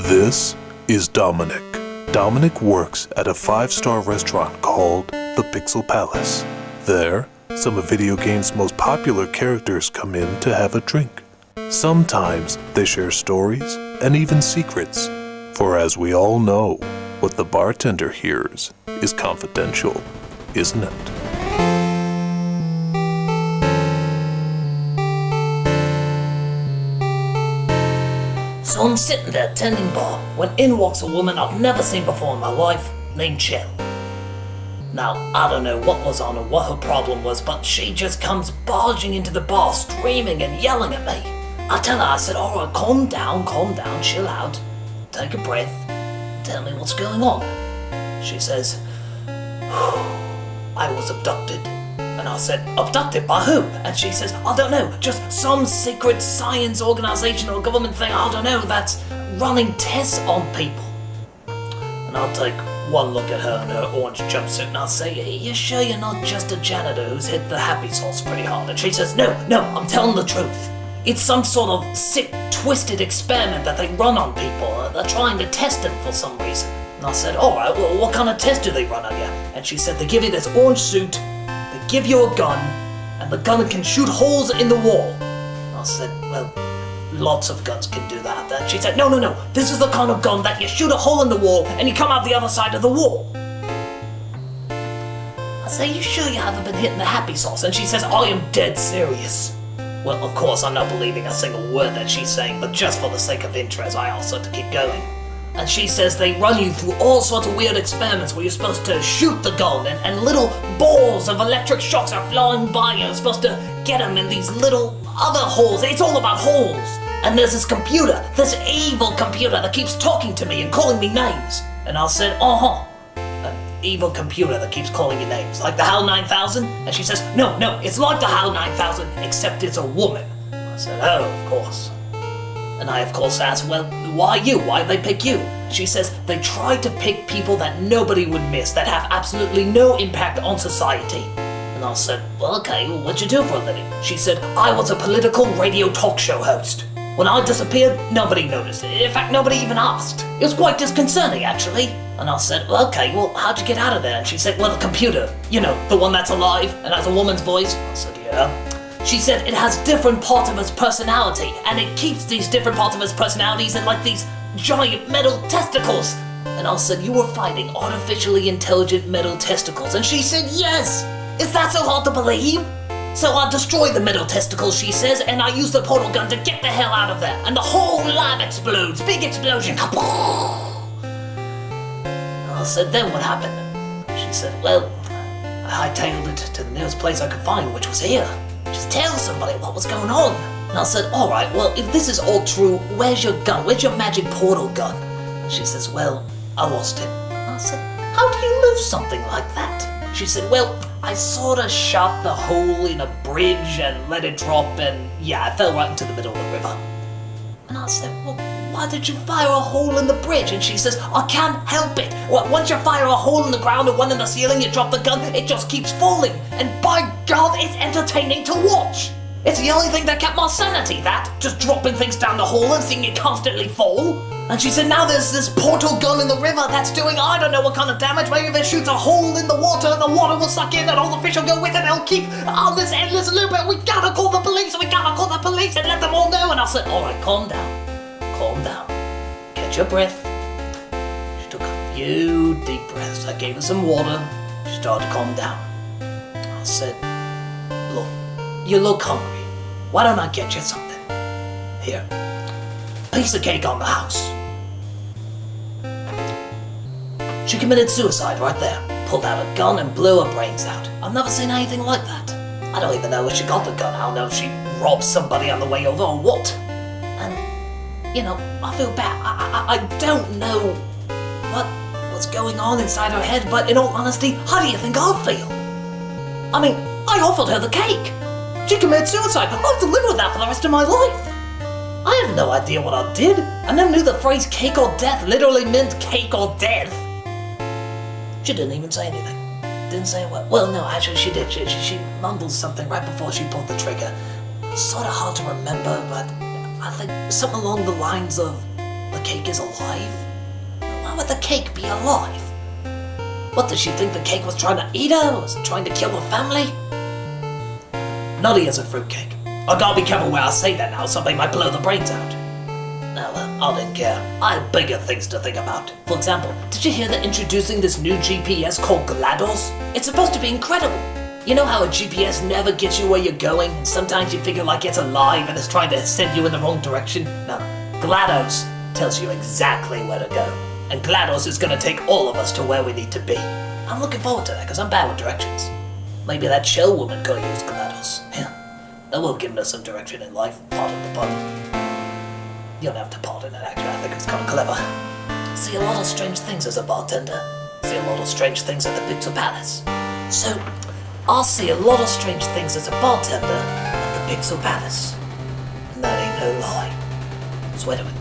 This is Dominick. Dominick works at a 5-star restaurant called the Pixel Palace. There, some of video games' most popular characters come in to have a drink. Sometimes they share stories and even secrets, for as we all know, what the bartender hears is confidential, isn't it? So I'm sitting there tending bar when in walks a woman I've never seen before in my life, named Chell. Now, I don't know what was on her, what her problem was, but she just comes barging into the bar, screaming and yelling at me. I tell her, I said, alright, calm down, chill out, take a breath, tell me what's going on. She says, I was abducted. And I said, abducted by who? And she says, I don't know, just some secret science organization or government thing, I don't know, that's running tests on people. And I'll take one look at her in her orange jumpsuit and I'll say, you sure you're not just a janitor who's hit the happy sauce pretty hard? And she says, no, I'm telling the truth. It's some sort of sick, twisted experiment that they run on people. They're trying to test them for some reason. And I said, alright, well, what kind of test do they run on you? And she said, they give you this orange suit, they give you a gun, and the gun can shoot holes in the wall. And I said, well, lots of guns can do that. And she said, no, this is the kind of gun that you shoot a hole in the wall and you come out the other side of the wall. I say, you sure you haven't been hitting the happy sauce? And she says, I am dead serious. Well, of course, I'm not believing a single word that she's saying, but just for the sake of interest, I asked her to keep going. And she says they run you through all sorts of weird experiments where you're supposed to shoot the gun and little balls of electric shocks are flying by you. You're supposed to get them in these little other holes. It's all about holes. And there's this computer, this evil computer that keeps talking to me and calling me names. And I said, an evil computer that keeps calling you names, like the HAL 9000? And she says, no, it's like the HAL 9000, except it's a woman. I said, oh, of course. And I, of course, asked, well, why you? Why'd they pick you? She says, they tried to pick people that nobody would miss, that have absolutely no impact on society. And I said, well, okay, what'd you do for a living? She said, I was a political radio talk show host. When I disappeared, nobody noticed. In fact, nobody even asked. It was quite disconcerting, actually. And I said, well, okay, well, how'd you get out of there? And she said, well, the computer. You know, the one that's alive and has a woman's voice. I said, yeah. She said it has different parts of its personality, and it keeps these different parts of its personalities in like these giant metal testicles. And I said, you were fighting artificially intelligent metal testicles. And she said, yes! Is that so hard to believe? So I destroyed the metal testicles, she says, and I used the portal gun to get the hell out of there. And the whole lab explodes. Big explosion. And I said, then what happened? She said, well, I hightailed it to the nearest place I could find, which was here. Just tell somebody what was going on. And I said, alright, well, if this is all true, where's your gun? Where's your magic portal gun? And she says, well, I lost it. And I said, how do you lose something like that? She said, well, I sorta shot the hole in a bridge and let it drop and, yeah, I fell right into the middle of the river. And I said, well, why did you fire a hole in the bridge? And she says, I can't help it. Once you fire a hole in the ground and one in the ceiling, you drop the gun, it just keeps falling. And by God, it's entertaining to watch. It's the only thing that kept my sanity, that. Just dropping things down the hole and seeing it constantly fall. And she said, now there's this portal gun in the river that's doing I don't know what kind of damage. Maybe if it shoots a hole in the water and the water will suck in and all the fish will go with it. They'll keep on this endless loop and we gotta call the police and let them all know. And I said, alright, calm down. Get your breath. She took a few deep breaths. I gave her some water. She started to calm down. I said, look, you look hungry. Why don't I get you something? Here, piece of cake on the house. She committed suicide right there. Pulled out a gun and blew her brains out. I've never seen anything like that. I don't even know where she got the gun. I don't know if she robbed somebody on the way over or what. And, you know, I feel bad. I don't know what was going on inside her head, but in all honesty, how do you think I feel? I mean, I offered her the cake. She committed suicide. I'll have to live with that for the rest of my life. I have no idea what I did. I never knew the phrase cake or death literally meant cake or death. She didn't even say anything. Didn't say a word. Well, no, actually she did. She mumbled something right before she pulled the trigger. Sort of hard to remember, but I think something along the lines of, The cake is alive? Why would the cake be alive? What, does she think the cake was trying to eat her? Was it trying to kill her family? Nutty as a fruitcake. I gotta be careful where I say that now, somebody might blow the brains out. No, I didn't care. I had bigger things to think about. For example, did you hear they're introducing this new GPS called GLaDOS? It's supposed to be incredible. You know how a GPS never gets you where you're going, and sometimes you figure like it's alive and it's trying to send you in the wrong direction? No, GLaDOS tells you exactly where to go. And GLaDOS is gonna take all of us to where we need to be. I'm looking forward to that, because I'm bad with directions. Maybe that Chell woman could use GLaDOS. Yeah, that will give us some direction in life. Pardon the pun. You don't have to pardon it, actually. I think it's kind of clever. See a lot of strange things as a bartender. See a lot of strange things at the Pixel Palace. So, I'll see a lot of strange things as a bartender at the Pixel Palace. And that ain't no lie. Swear to it.